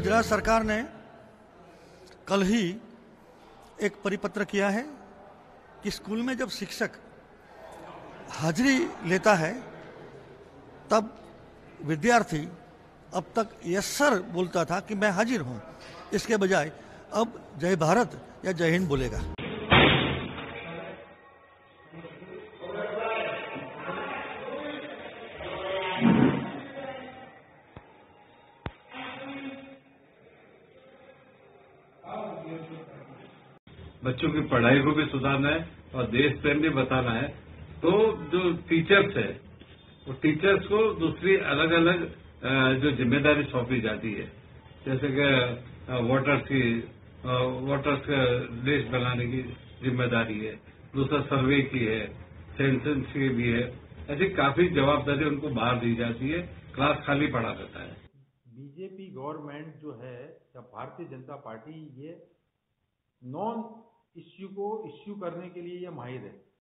गुजरात सरकार ने कल ही एक परिपत्र किया है कि स्कूल में जब शिक्षक हाजिरी लेता है तब विद्यार्थी अब तक यस सर बोलता था कि मैं हाजिर हूं, इसके बजाय अब जय भारत या जय हिंद बोलेगा। बच्चों की पढ़ाई को भी सुधारना है और देश प्रेम भी बताना है, तो जो टीचर्स है वो टीचर्स को दूसरी अलग अलग जो जिम्मेदारी सौंपी जाती है, जैसे कि वोटर्स का लिस्ट बनाने की जिम्मेदारी है, दूसरा सर्वे की है, सेंसस की भी है, ऐसी काफी जवाबदारी उनको बाहर दी जाती है, क्लास खाली पड़ा रहता है। बीजेपी गवर्नमेंट जो है या भारतीय जनता पार्टी, ये नॉन इश्यू को इश्यू करने के लिए ये माहिर है।